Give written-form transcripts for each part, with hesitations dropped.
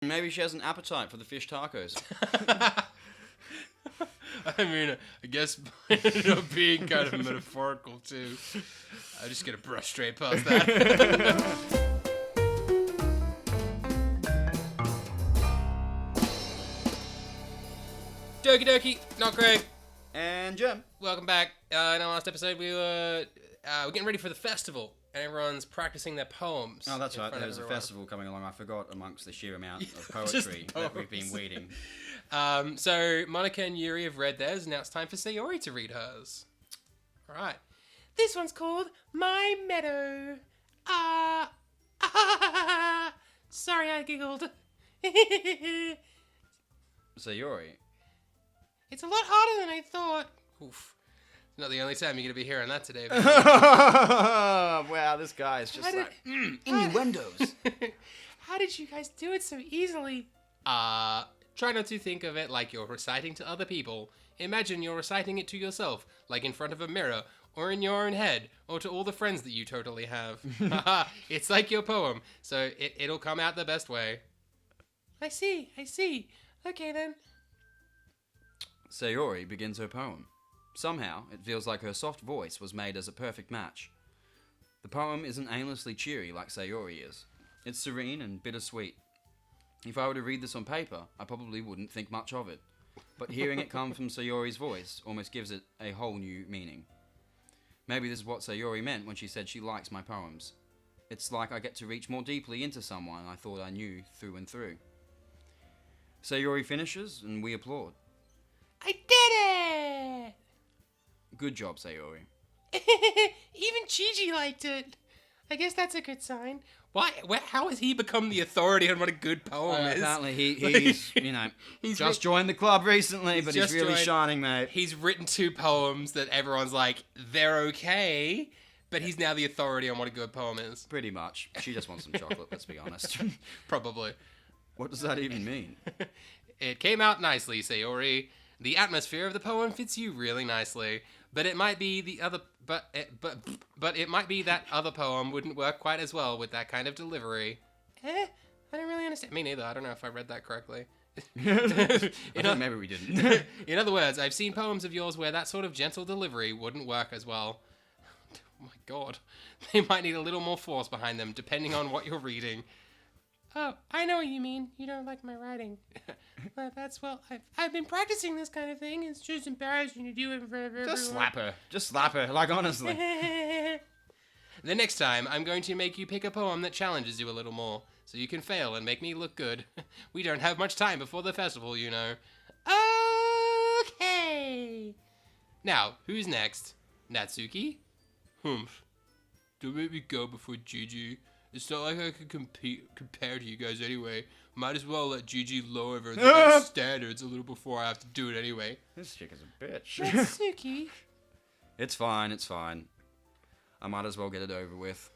Maybe she has an appetite for the fish tacos. I mean, I guess it ended up being kind of metaphorical too. I'm just gonna brush straight past that. Doki Doki, not Craig. And Jem. Welcome back. In our last episode, we're getting ready for the festival, and everyone's practicing their poems. Oh, that's right. There's a festival coming along. I forgot amongst the sheer amount of Just poetry that we've been reading. So Monica and Yuri have read theirs, and now it's time for Sayori to read hers. All right. This one's called My Meadow. Sorry, I giggled. Sayori. It's a lot harder than I thought. Oof. It's not the only time you're going to be hearing that today. Wow, this guy is just innuendos. How did you guys do it so easily? Try not to think of it like you're reciting to other people. Imagine you're reciting it to yourself, like in front of a mirror, or in your own head, or to all the friends that you totally have. It's like your poem, so it'll come out the best way. I see. Okay then. Sayori begins her poem. Somehow, it feels like her soft voice was made as a perfect match. The poem isn't aimlessly cheery like Sayori is. It's serene and bittersweet. If I were to read this on paper, I probably wouldn't think much of it. But hearing it come from Sayori's voice almost gives it a whole new meaning. Maybe this is what Sayori meant when she said she likes my poems. It's like I get to reach more deeply into someone I thought I knew through and through. Sayori finishes, and we applaud. I did it! Good job, Sayori. Even Gigi liked it. I guess that's a good sign. Why? How has he become the authority on what a good poem is? Apparently he's just joined the club recently, but he's really shining, mate. He's written 2 poems that everyone's like, they're okay, but he's now the authority on what a good poem is. Pretty much. She just wants some chocolate, let's be honest. Probably. What does that even mean? It came out nicely, Sayori. The atmosphere of the poem fits you really nicely, but it might be it might be that other poem wouldn't work quite as well with that kind of delivery. I don't really understand. Me neither. I don't know if I read that correctly. Maybe we didn't. In other words, I've seen poems of yours where that sort of gentle delivery wouldn't work as well. Oh my god. They might need a little more force behind them, depending on what you're reading. Oh, I know what you mean. You don't like my writing. I've been practicing this kind of thing. It's just embarrassing to do it in front of everyone. Just slap her, like honestly. The next time, I'm going to make you pick a poem that challenges you a little more, so you can fail and make me look good. We don't have much time before the festival, you know. Okay. Now, who's next? Natsuki? Humph. Don't make me go before Gigi. It's not like I can compare to you guys anyway. Might as well let Gigi lower the standards a little before I have to do it anyway. This chick is a bitch. Natsuki. It's fine. I might as well get it over with.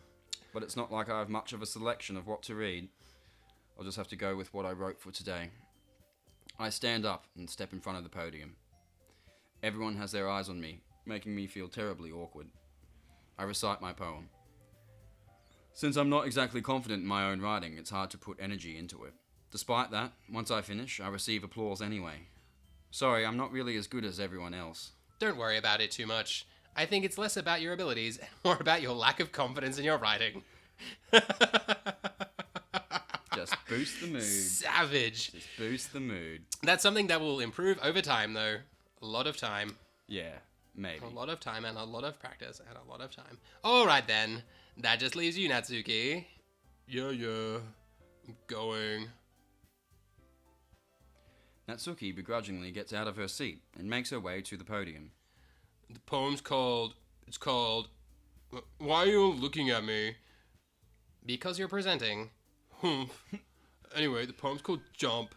But it's not like I have much of a selection of what to read. I'll just have to go with what I wrote for today. I stand up and step in front of the podium. Everyone has their eyes on me, making me feel terribly awkward. I recite my poem. Since I'm not exactly confident in my own writing, it's hard to put energy into it. Despite that, once I finish, I receive applause anyway. Sorry, I'm not really as good as everyone else. Don't worry about it too much. I think it's less about your abilities and more about your lack of confidence in your writing. Just boost the mood. Savage. Just boost the mood. That's something that will improve over time, though. A lot of time. Yeah, maybe. A lot of time and a lot of practice and a lot of time. All right, then. That just leaves you, Natsuki. Yeah. I'm going. Natsuki begrudgingly gets out of her seat and makes her way to the podium. The poem's called... Why are you all looking at me? Because you're presenting. Humph. Anyway, the poem's called Jump.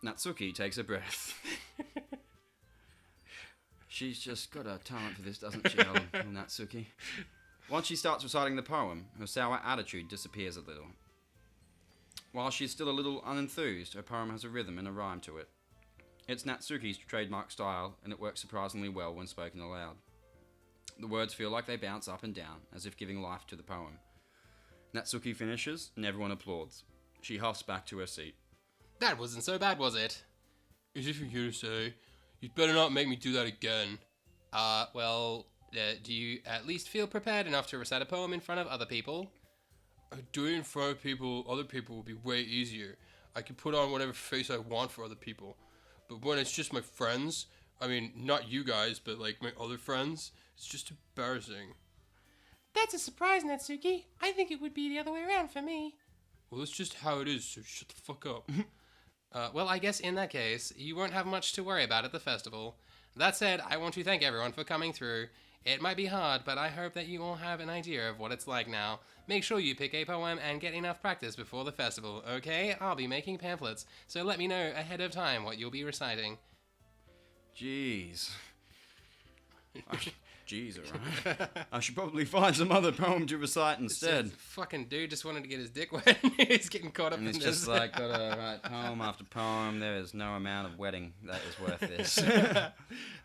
Natsuki takes a breath. She's just got a talent for this, doesn't she, Natsuki? Once she starts reciting the poem, her sour attitude disappears a little. While she's still a little unenthused, her poem has a rhythm and a rhyme to it. It's Natsuki's trademark style, and it works surprisingly well when spoken aloud. The words feel like they bounce up and down, as if giving life to the poem. Natsuki finishes, and everyone applauds. She huffs back to her seat. That wasn't so bad, was it? As if you're here to say, you'd better not make me do that again. Do you at least feel prepared enough to recite a poem in front of other people? Doing it in front of other people would be way easier. I can put on whatever face I want for other people. But when it's just my friends, I mean, not you guys, but like my other friends, it's just embarrassing. That's a surprise, Natsuki. I think it would be the other way around for me. Well, that's just how it is, so shut the fuck up. Well, I guess in that case, you won't have much to worry about at the festival. That said, I want to thank everyone for coming through. It might be hard, but I hope that you all have an idea of what it's like now. Make sure you pick a poem and get enough practice before the festival, okay? I'll be making pamphlets, so let me know ahead of time what you'll be reciting. Jeez. Jeez, alright. I should probably find some other poem to recite instead. This fucking dude just wanted to get his dick wet. He's getting caught up in this. And it's just like, gotta write poem after poem. There is no amount of wedding that is worth this.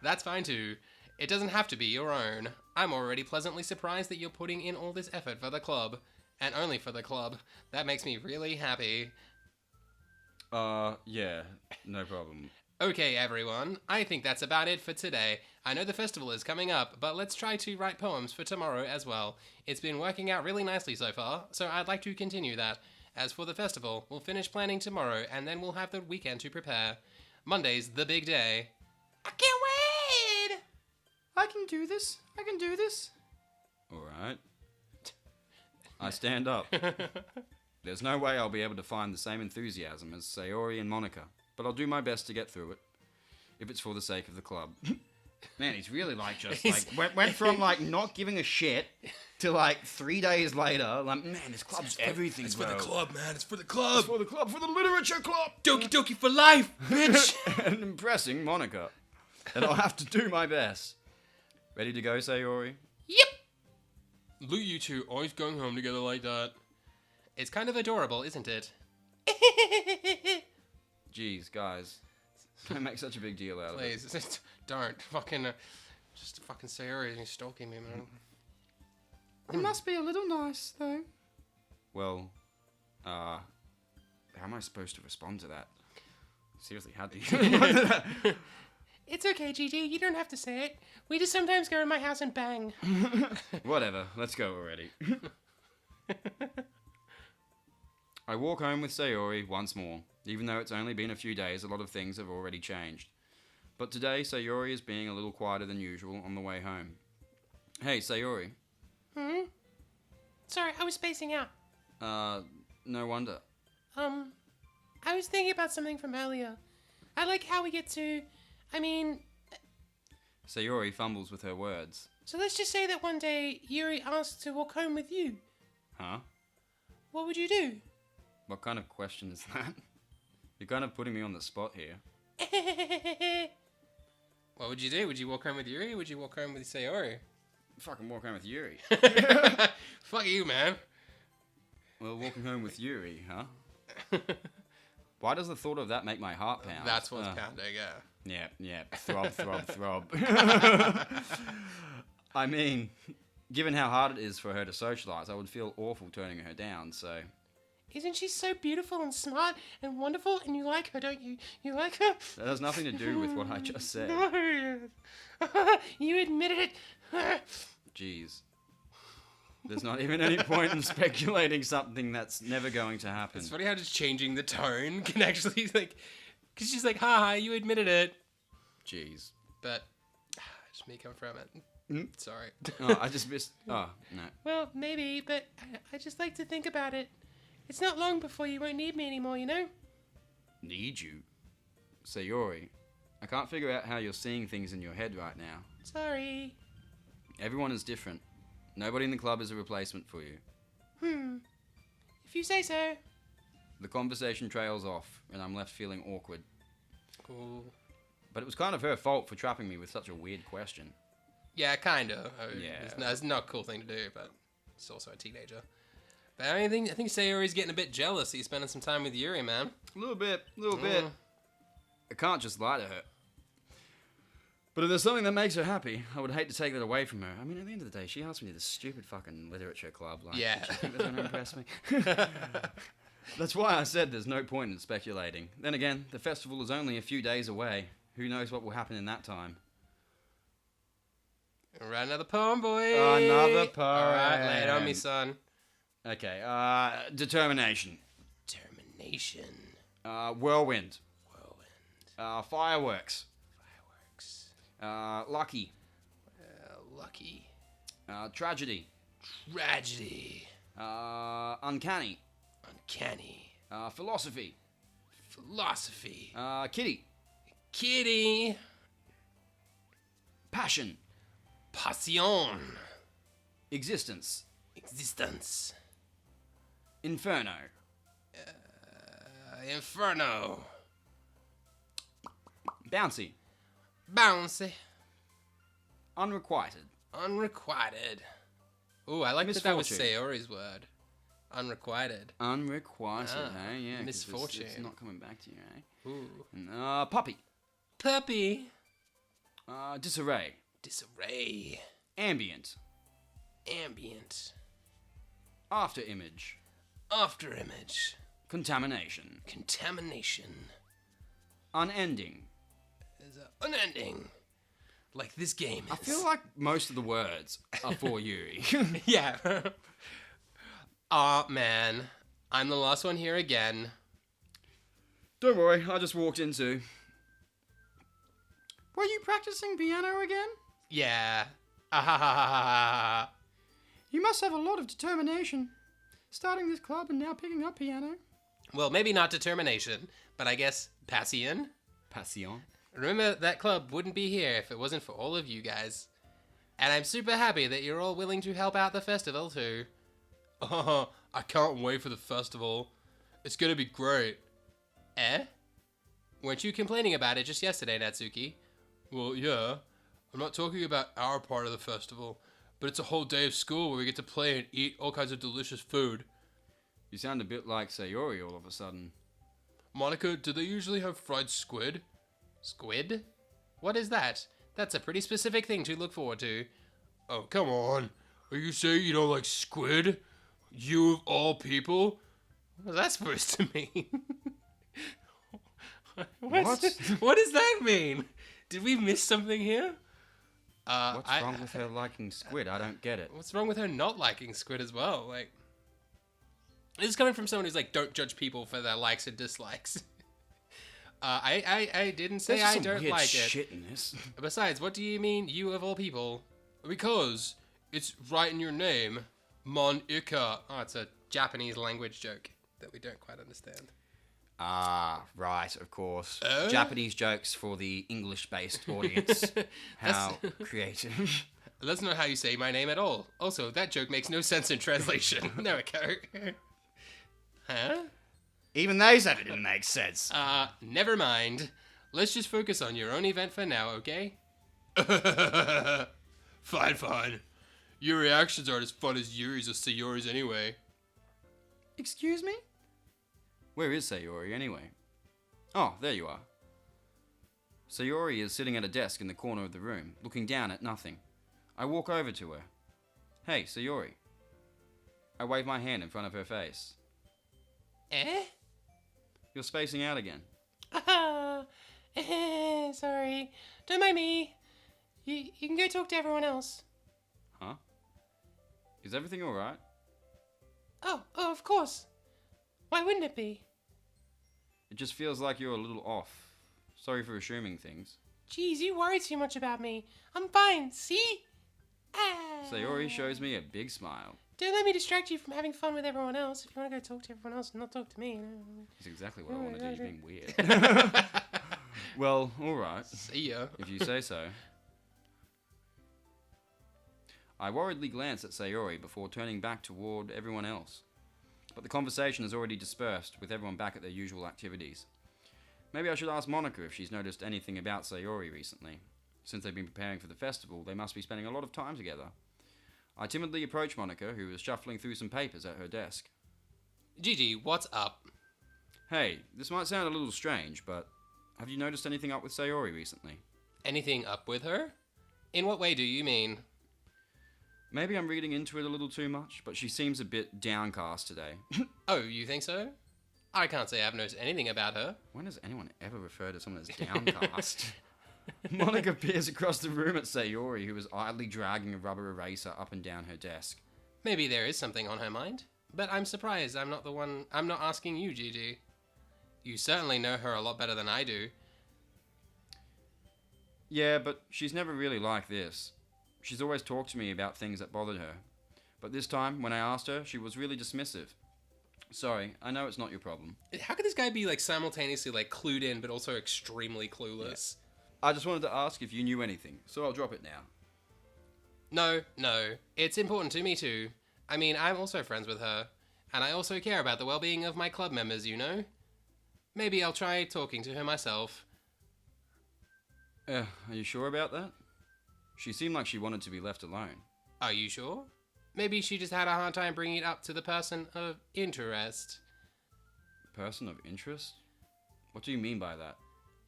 That's fine too. It doesn't have to be your own. I'm already pleasantly surprised that you're putting in all this effort for the club. And only for the club. That makes me really happy. Yeah, no problem. Okay, everyone. I think that's about it for today. I know the festival is coming up, but let's try to write poems for tomorrow as well. It's been working out really nicely so far, so I'd like to continue that. As for the festival, we'll finish planning tomorrow, and then we'll have the weekend to prepare. Monday's the big day. I can't wait! I can do this. Alright. I stand up. There's no way I'll be able to find the same enthusiasm as Sayori and Monica, but I'll do my best to get through it, if it's for the sake of the club. Man, he's really like just like went from like not giving a shit to like 3 days later, like, man, this club's everything. It's bro. for the club, man. It's for the club. It's for the club, for the literature club. Doki Doki for life, bitch. And impressing Monica. And I'll have to do my best. Ready to go, Sayori? Yep! Look, you two always going home together like that. It's kind of adorable, isn't it? Jeez, guys. Don't make such a big deal out of it. Please, don't. Fucking, just fucking Sayori is stalking me, man. It must be a little nice, though. Well, how am I supposed to respond to that? Seriously, how do you... It's okay, GG. You don't have to say it. We just sometimes go to my house and bang. Whatever, let's go already. I walk home with Sayori once more. Even though it's only been a few days, a lot of things have already changed. But today, Sayori is being a little quieter than usual on the way home. Hey, Sayori. Sorry, I was spacing out. No wonder. I was thinking about something from earlier. I like how we get to... Sayori fumbles with her words. So let's just say that one day Yuri asked to walk home with you. Huh? What would you do? What kind of question is that? You're kind of putting me on the spot here. What would you do? Would you walk home with Yuri or would you walk home with Sayori? Fucking walk home with Yuri. Fuck you, man. Well, walking home with Yuri, huh? Why does the thought of that make my heart pound? That's what's pounding, yeah. Yeah. Throb, throb, throb. I mean, given how hard it is for her to socialise, I would feel awful turning her down, so... Isn't she so beautiful and smart and wonderful? And you like her, don't you? You like her? That has nothing to do with what I just said. You admitted it. Jeez. There's not even any point in speculating something that's never going to happen. It's funny how just changing the tone can actually, like... Because she's like, ha, you admitted it. Jeez. But, just me come from it. Sorry. Oh, I just missed... Oh, no. Well, maybe, but I just like to think about it. It's not long before you won't need me anymore, you know? Need you? Sayori, I can't figure out how you're seeing things in your head right now. Sorry. Everyone is different. Nobody in the club is a replacement for you. If you say so. The conversation trails off, and I'm left feeling awkward. Cool. But it was kind of her fault for trapping me with such a weird question. Yeah, kind of. Yeah. It's not a cool thing to do, but it's also a teenager. But I think Sayori's getting a bit jealous that you're spending some time with Yuri, man. A little bit. I can't just lie to her. But if there's something that makes her happy, I would hate to take that away from her. I mean, at the end of the day, she asked me to this stupid fucking literature club. Like, yeah. did you think that's going to impress me? That's why I said there's no point in speculating. Then again, the festival is only a few days away. Who knows what will happen in that time? Write another poem, boy. Another poem. All right, lay it on me, son. Okay, determination. Determination. Whirlwind. Fireworks. Fireworks. Lucky. Lucky. Tragedy. Tragedy. Uncanny. Uncanny. Philosophy. Philosophy. Kitty. Kitty. Passion. Passion. Existence. Existence. Inferno. Inferno. Bouncy. Bouncy. Unrequited. Unrequited. Ooh, I like that was Misfortune. Sayori's word. Unrequited. Unrequited, eh? Yeah. 'cause misfortune. It's not coming back to you, eh? Ooh. And, puppy. Puppy. Disarray. Disarray. Ambient. Ambient. After image. After image. Contamination. Contamination. Unending. Is unending. Like this game is. I feel like most of the words are for Yuri. Yeah. Aw, man. I'm the last one here again. Don't worry, I just walked into. Were you practicing piano again? Yeah. Ah. You must have a lot of determination. Starting this club and now picking up piano. Well, maybe not determination, but I guess passion. Passion. Remember, that club wouldn't be here if it wasn't for all of you guys. And I'm super happy that you're all willing to help out the festival, too. Oh, I can't wait for the festival. It's gonna be great. Eh? Weren't you complaining about it just yesterday, Natsuki? Well, yeah. I'm not talking about our part of the festival, but it's a whole day of school where we get to play and eat all kinds of delicious food. You sound a bit like Sayori all of a sudden. Monica, do they usually have fried squid? Squid? What is that? That's a pretty specific thing to look forward to. Oh, come on. Are you saying you don't like squid? You of all people? What's that supposed to mean? What? What does that mean? Did we miss something here? What's wrong with her liking squid? I don't get it. What's wrong with her not liking squid as well? Like, this is coming from someone who's like, don't judge people for their likes and dislikes. I didn't say There's I some don't weird like it. shit in this. Besides, what do you mean, you of all people? Because it's right in your name, Monica. Oh, it's a Japanese language joke that we don't quite understand. Ah, right, of course. Japanese jokes for the English-based audience. How creative. That's not how you say my name at all. Also, that joke makes no sense in translation. There we go. Huh? Even they said it didn't make sense. Never mind. Let's just focus on your own event for now, okay? Fine. Your reactions aren't as fun as Yuri's or Sayori's anyway. Excuse me? Where is Sayori, anyway? Oh, there you are. Sayori is sitting at a desk in the corner of the room, looking down at nothing. I walk over to her. Hey, Sayori. I wave my hand in front of her face. Eh? You're spacing out again. Sorry. Don't mind me. You can go talk to everyone else. Huh? Is everything alright? Oh, of course. Why wouldn't it be? It just feels like you're a little off. Sorry for assuming things. Jeez, you worry too much about me. I'm fine, see? Sayori shows me a big smile. Don't let me distract you from having fun with everyone else. If you want to go talk to everyone else and not talk to me. That's exactly what I want to do. You're being weird. Well, alright. See ya. If you say so. I worriedly glance at Sayori before turning back toward everyone else. But the conversation has already dispersed, with everyone back at their usual activities. Maybe I should ask Monica if she's noticed anything about Sayori recently. Since they've been preparing for the festival, they must be spending a lot of time together. I timidly approach Monica, who is shuffling through some papers at her desk. GG, what's up? Hey, this might sound a little strange, but have you noticed anything up with Sayori recently? Anything up with her? In what way do you mean? Maybe I'm reading into it a little too much, but she seems a bit downcast today. Oh, you think so? I can't say I've noticed anything about her. When has anyone ever referred to someone as downcast? Monica peers across the room at Sayori, who was idly dragging a rubber eraser up and down her desk. Maybe there is something on her mind. But I'm surprised I'm not asking you, Gigi. You certainly know her a lot better than I do. Yeah, but she's never really like this. She's always talked to me about things that bothered her. But this time, when I asked her, she was really dismissive. Sorry, I know it's not your problem. How could this guy be like simultaneously like clued in but also extremely clueless? I just wanted to ask if you knew anything, so I'll drop it now. No. It's important to me too. I mean, I'm also friends with her. And I also care about the well-being of my club members, you know? Maybe I'll try talking to her myself. Are you sure about that? She seemed like she wanted to be left alone. Are you sure? Maybe she just had a hard time bringing it up to the person of interest. Person of interest? What do you mean by that?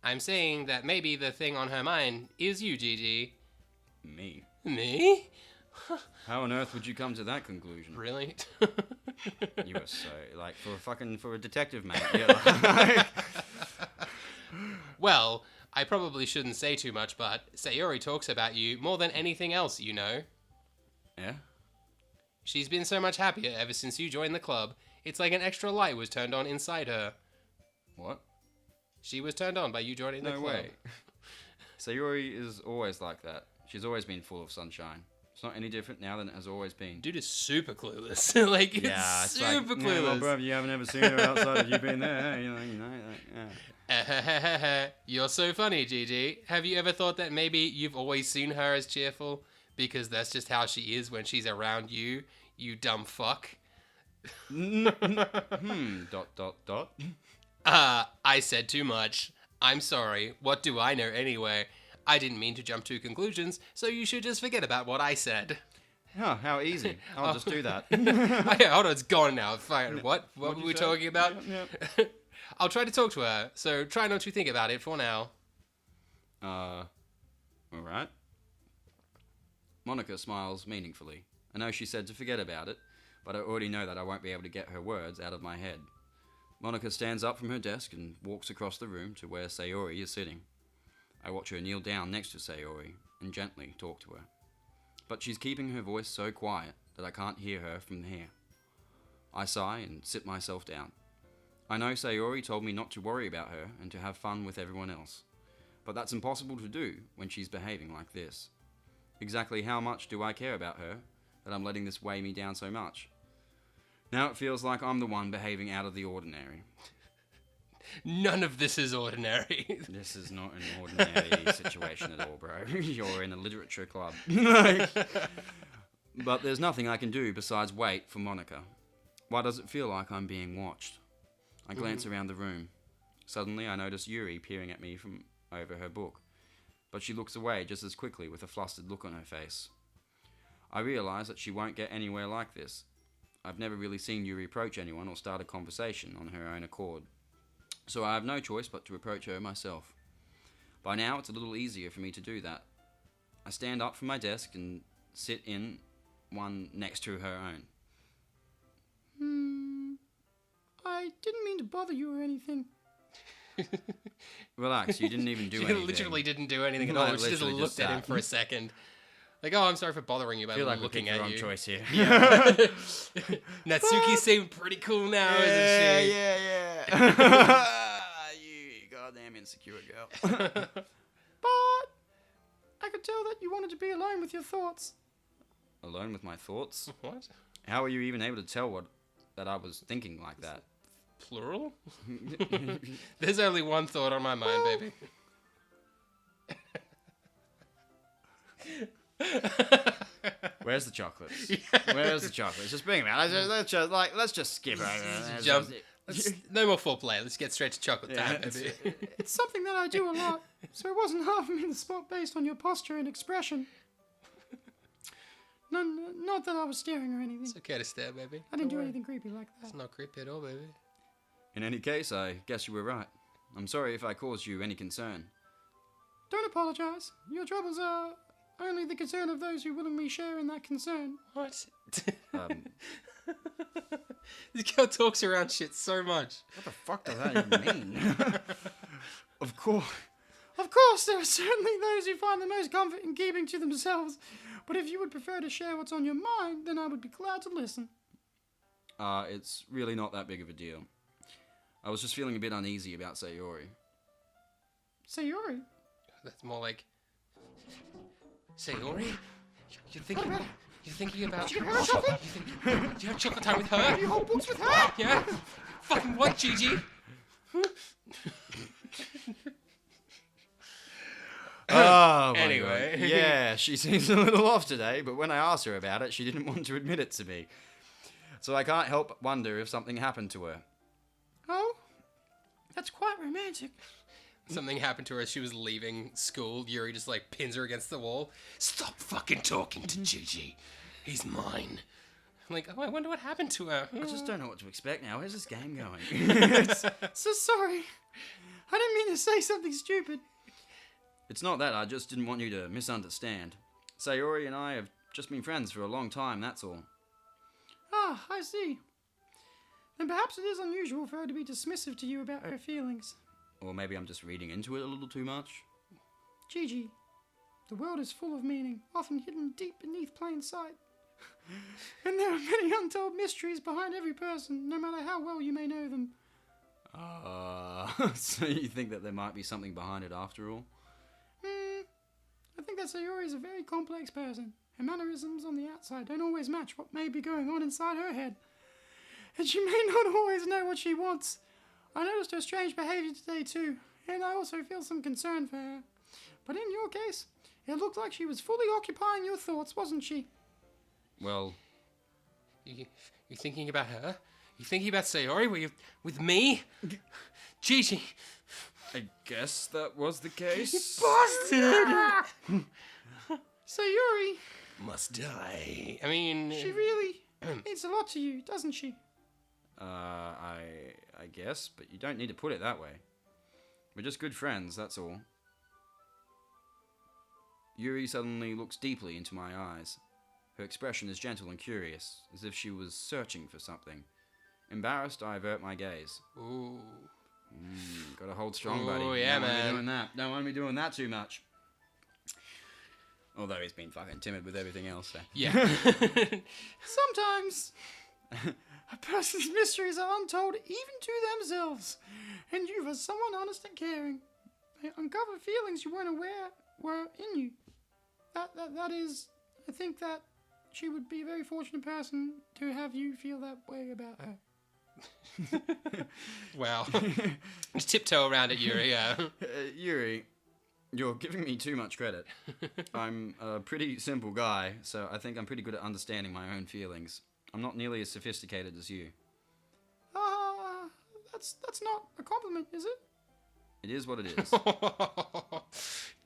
I'm saying that maybe the thing on her mind is you, Gigi. Me? Me? How on earth would you come to that conclusion? Really? You were so, like, for a detective, mate. Yeah, Well, I probably shouldn't say too much, but Sayori talks about you more than anything else, you know. Yeah? She's been so much happier ever since you joined the club. It's like an extra light was turned on inside her. What? She was turned on by you joining the No club. way. Sayori is always like that. She's always been full of sunshine. It's not any different now than it has always been. Dude is super clueless. Like, it's super clueless. No, well, bro, you haven't ever seen her outside of you being there. You know, yeah. You're so funny, Gigi. Have you ever thought that maybe you've always seen her as cheerful? Because that's just how she is when she's around you, you dumb fuck. Dot. I said too much. I'm sorry. What do I know anyway? I didn't mean to jump to conclusions, so you should just forget about what I said. Oh, how easy. I'll just do that. Okay, hold on, it's gone now. Fine. What were we talking about? Yeah. I'll try to talk to her, so try not to think about it for now. Alright. Monica smiles meaningfully. I know she said to forget about it, but I already know that I won't be able to get her words out of my head. Monica stands up from her desk and walks across the room to where Sayori is sitting. I watch her kneel down next to Sayori and gently talk to her. But she's keeping her voice so quiet that I can't hear her from here. I sigh and sit myself down. I know Sayori told me not to worry about her and to have fun with everyone else. But that's impossible to do when she's behaving like this. Exactly how much do I care about her that I'm letting this weigh me down so much? Now it feels like I'm the one behaving out of the ordinary. None of this is ordinary. This is not an ordinary situation at all, bro. You're in a literature club. But there's nothing I can do besides wait for Monica. Why does it feel like I'm being watched? I glance around the room. Suddenly I notice Yuri peering at me from over her book, but she looks away just as quickly with a flustered look on her face. I realize that she won't get anywhere like this. I've never really seen Yuri approach anyone or start a conversation on her own accord, so I have no choice but to approach her myself. By now it's a little easier for me to do that. I stand up from my desk and sit in one next to her own. I didn't mean to bother you or anything. Relax, you didn't even do anything. She literally didn't do anything at No, all. She just literally looked just at him sat. for a second. Like, oh, I'm sorry for bothering you by I feel like looking we picked at the you. wrong choice here. Natsuki seemed pretty cool now, isn't she? Yeah. You goddamn insecure girl. But I could tell that you wanted to be alone with your thoughts. Alone with my thoughts? What? How were you even able to tell that I was thinking like that? Plural? There's only one thought on my mind, baby. Where's the chocolates? Where's the chocolates? Just bring them out. Let's just skip over. Jump. No more foreplay. Let's get straight to chocolate time, baby. It's something that I do a lot, so it wasn't half in the spot based on your posture and expression. Not that I was staring or anything. It's okay to stare, baby. I didn't do anything creepy like that. It's not creepy at all, baby. In any case, I guess you were right. I'm sorry if I caused you any concern. Don't apologize. Your troubles are only the concern of those who willingly share in that concern. What? This girl talks around shit so much. What the fuck does that even mean? Of course, there are certainly those who find the most comfort in keeping to themselves. But if you would prefer to share what's on your mind, then I would be glad to listen. It's really not that big of a deal. I was just feeling a bit uneasy about Sayori. Sayori? That's more like... Sayori? You're thinking about... Did you give her something? Do you have chocolate time with her? Do you hold books with her? Yeah? Fucking what, GG? Oh, my Anyway. God. Yeah, she seems a little off today, but when I asked her about it, she didn't want to admit it to me. So I can't help but wonder if something happened to her. Oh, that's quite romantic. Something happened to her as she was leaving school. Yuri just like pins her against the wall. Stop fucking talking to GG. He's mine. I'm like, oh, I wonder what happened to her. I just don't know what to expect now. Where's this game going? So sorry. I didn't mean to say something stupid. It's not that. I just didn't want you to misunderstand. Sayori and I have just been friends for a long time, that's all. Ah, I see. Then perhaps it is unusual for her to be dismissive to you about her feelings. Or maybe I'm just reading into it a little too much. Gigi, the world is full of meaning, often hidden deep beneath plain sight. And there are many untold mysteries behind every person, no matter how well you may know them. So you think that there might be something behind it after all? I think that Sayori is a very complex person. Her mannerisms on the outside don't always match what may be going on inside her head. And she may not always know what she wants. I noticed her strange behavior today too, and I also feel some concern for her. But in your case, it looked like she was fully occupying your thoughts, wasn't she? Well... You thinking about her? You thinking about Sayori? Were you with me? Gigi. I guess that was the case. Bastard! Sayori, Must die. I mean... she really means a lot to you, doesn't she? I guess, but you don't need to put it that way. We're just good friends, that's all. Yuri suddenly looks deeply into my eyes. Her expression is gentle and curious, as if she was searching for something. Embarrassed, I avert my gaze. Ooh. Gotta hold strong, buddy. Oh, yeah, Don't want to be man. doing that. Don't want to be doing that too much. Although he's been fucking timid with everything else, so. Yeah. Sometimes a person's mysteries are untold even to themselves, and you are someone honest and caring. They uncover feelings you weren't aware were in you. That is, I think that she would be a very fortunate person to have you feel that way about her. Wow. Just tiptoe around it, Yuri, yeah. Yuri, you're giving me too much credit. I'm a pretty simple guy, so I think I'm pretty good at understanding my own feelings. I'm not nearly as sophisticated as you. That's not a compliment, is it? It is what it is.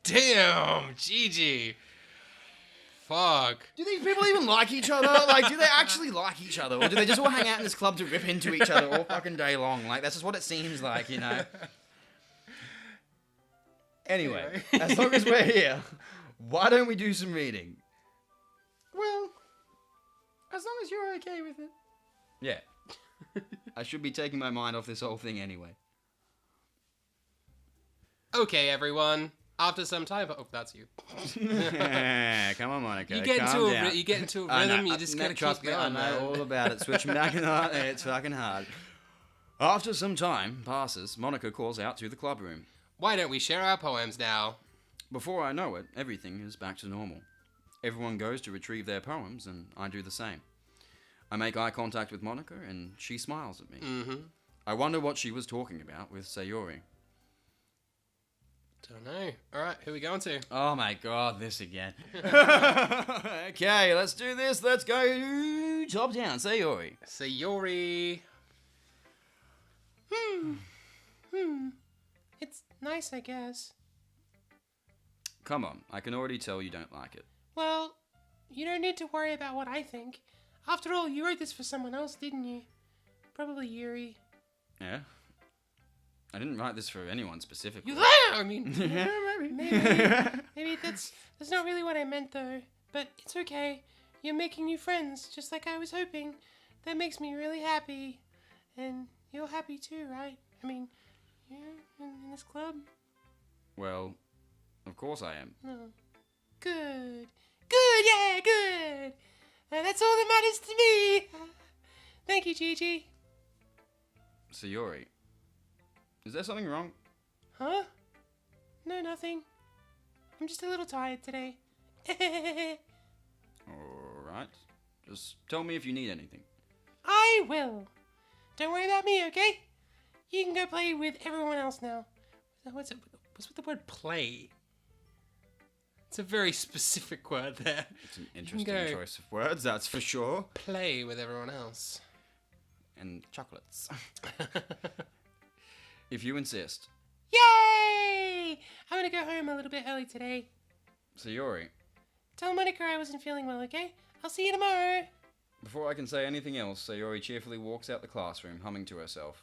Damn, Gigi. Fuck. Do these people even like each other? Like, do they actually like each other? Or do they just all hang out in this club to rip into each other all fucking day long? Like, that's just what it seems like, you know? Anyway, as long as we're here, why don't we do some reading? Well, as long as you're okay with it. Yeah. I should be taking my mind off this whole thing anyway. Okay, everyone. After some time... Oh, that's you. Come on, Monica. You get calm down. into a I know, rhythm, you just gotta trust keep me, going, I know man. all about it. Switching back and hard, it's fucking hard. After some time passes, Monica calls out to the club room. Why don't we share our poems now? Before I know it, everything is back to normal. Everyone goes to retrieve their poems, and I do the same. I make eye contact with Monica, and she smiles at me. Mm-hmm. I wonder what she was talking about with Sayori. Don't know. Alright, who are we going to? Oh my god, this again. Okay, let's do this. Let's go top down. Sayori. Sayori. It's nice, I guess. Come on, I can already tell you don't like it. Well, you don't need to worry about what I think. After all, you wrote this for someone else, didn't you? Probably Yuri. Yeah? I didn't write this for anyone specifically. You liar! I mean... Yeah, maybe. Maybe that's not really what I meant, though. But it's okay. You're making new friends, just like I was hoping. That makes me really happy. And you're happy too, right? I mean, you're in this club? Well, of course I am. No. Good. Good, yeah, good. That's all that matters to me. Thank you, GG. Sayori, is there something wrong? Huh? No, nothing. I'm just a little tired today. Alright. Just tell me if you need anything. I will. Don't worry about me, okay? You can go play with everyone else now. What's with the word play? It's a very specific word there. It's an interesting choice of words, that's for sure. Play with everyone else. And chocolates. If you insist. Yay! I'm gonna go home a little bit early today. Sayori, Tell Monica I wasn't feeling well, okay? I'll see you tomorrow. before I can say anything else, Sayori cheerfully walks out the classroom, humming to herself.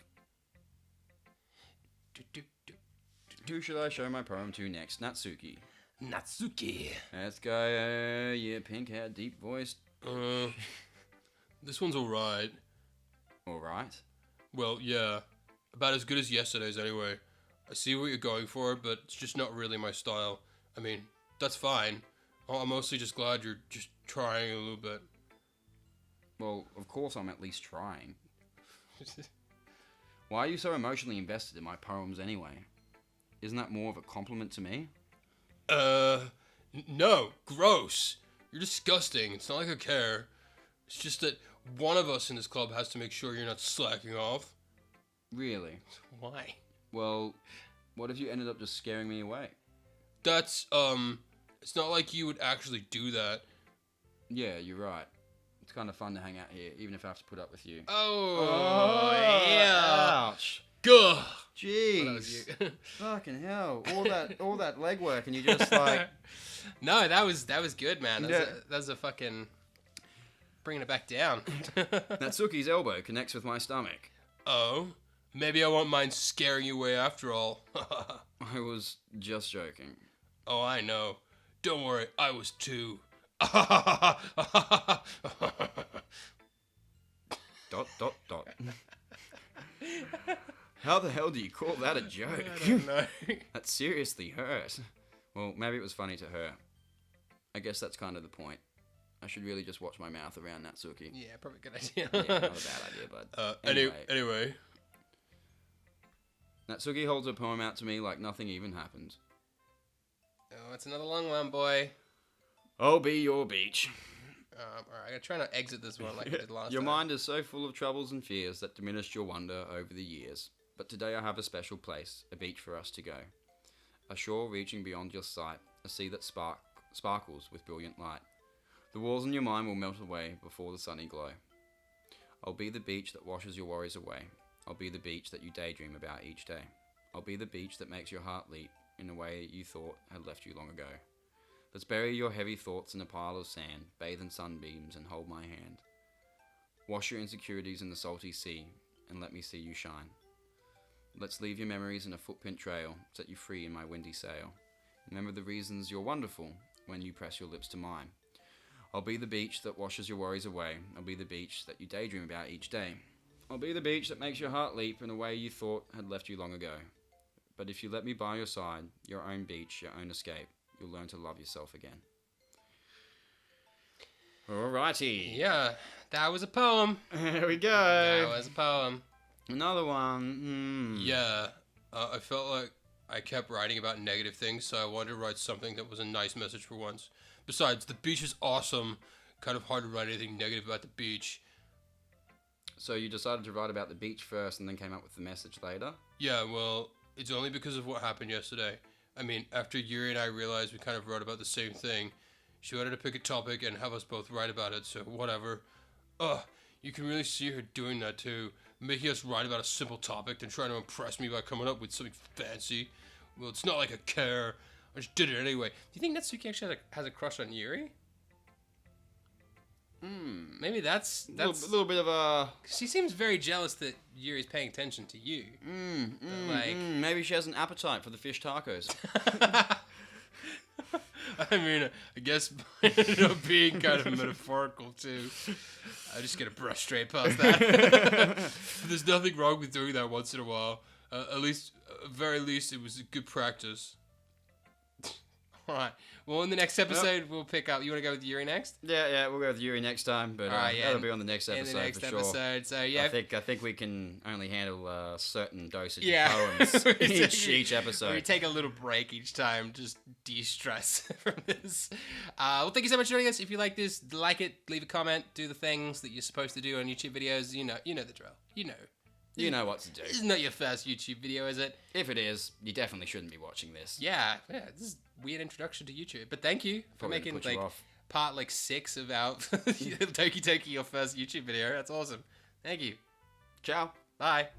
Who should I show my poem to next? Natsuki. Natsuki. Let's go, yeah, pink-haired, deep-voiced. This one's alright. Alright. Well, yeah. About as good as yesterday's anyway. I see what you're going for, but it's just not really my style. I mean, that's fine. I'm mostly just glad you're just trying a little bit. Well, of course I'm at least trying. Why are you so emotionally invested in my poems anyway? Isn't that more of a compliment to me? No, gross. You're disgusting. It's not like I care. It's just that one of us in this club has to make sure you're not slacking off. Really? Why? Well, what if you ended up just scaring me away? That's, it's not like you would actually do that. Yeah, you're right. It's kind of fun to hang out here, even if I have to put up with you. Oh, yeah. Ouch. Gah. Jeez. Well, that was you. Fucking hell. All that legwork and you just like... No, that was good, man. Yeah. That was a fucking bringing it back down. Natsuki's elbow connects with my stomach. Oh, maybe I won't mind scaring you away after all. I was just joking. Oh, I know. Don't worry, I was too. Dot, dot, dot. How the hell do you call that a joke? I don't know. That seriously hurt. Well, maybe it was funny to her. I guess that's kind of the point. I should really just watch my mouth around Natsuki. Yeah, probably a good idea. Yeah, not a bad idea, bud. Anyway. Natsuki holds her poem out to me like nothing even happened. Oh, it's another long one, boy. I'll be your beach. Alright, I gotta try not exit this one like I did last Your time. mind is so full of troubles and fears that diminished your wonder over the years. But today I have a special place, a beach for us to go. A shore reaching beyond your sight, a sea that sparkles with brilliant light. The walls in your mind will melt away before the sunny glow. I'll be the beach that washes your worries away. I'll be the beach that you daydream about each day. I'll be the beach that makes your heart leap in a way you thought had left you long ago. Let's bury your heavy thoughts in a pile of sand, bathe in sunbeams and hold my hand. Wash your insecurities in the salty sea and let me see you shine. Let's leave your memories in a footprint trail, set you free in my windy sail. Remember the reasons you're wonderful when you press your lips to mine. I'll be the beach that washes your worries away. I'll be the beach that you daydream about each day. I'll be the beach that makes your heart leap in a way you thought had left you long ago. But if you let me by your side, your own beach, your own escape, you'll learn to love yourself again. Alrighty. Yeah, that was a poem. There we go. That was a poem. Another one. Yeah, I felt like I kept writing about negative things, so I wanted to write something that was a nice message for once. Besides, the beach is awesome. Kind of hard to write anything negative about the beach. So you decided to write about the beach first and then came up with the message later? Yeah, well, it's only because of what happened yesterday. I mean, after Yuri and I realized we kind of wrote about the same thing, she wanted to pick a topic and have us both write about it, so whatever. You can really see her doing that too. Making us write about a simple topic, then trying to impress me by coming up with something fancy. Well, it's not like I care. I just did it anyway. Do you think Natsuki actually has a crush on Yuri? Maybe that's A little bit of a... She seems very jealous that Yuri's paying attention to you. Maybe she has an appetite for the fish tacos. I mean, I guess it ended up being kind of metaphorical too. I'm just gonna brush straight past that. There's nothing wrong with doing that once in a while. At very least, it was a good practice. All right. Well, in the next episode, we'll pick up. You want to go with Yuri next? Yeah, we'll go with Yuri next time, but that'll be on the next episode in the next for episode. sure. So yeah, I think we can only handle a certain dosage Yeah. of poems each episode. We take a little break each time, just de-stress from this. Well, thank you so much for joining us. If you like this, like it, leave a comment, do the things that you're supposed to do on YouTube videos. You know the drill. You know what to do. This is not your first YouTube video, is it? If it is, you definitely shouldn't be watching this. Yeah. This is a weird introduction to YouTube, but thank you for Probably making put you like off. part 6 of our Doki Doki, your first YouTube video. That's awesome. Thank you. Ciao. Bye.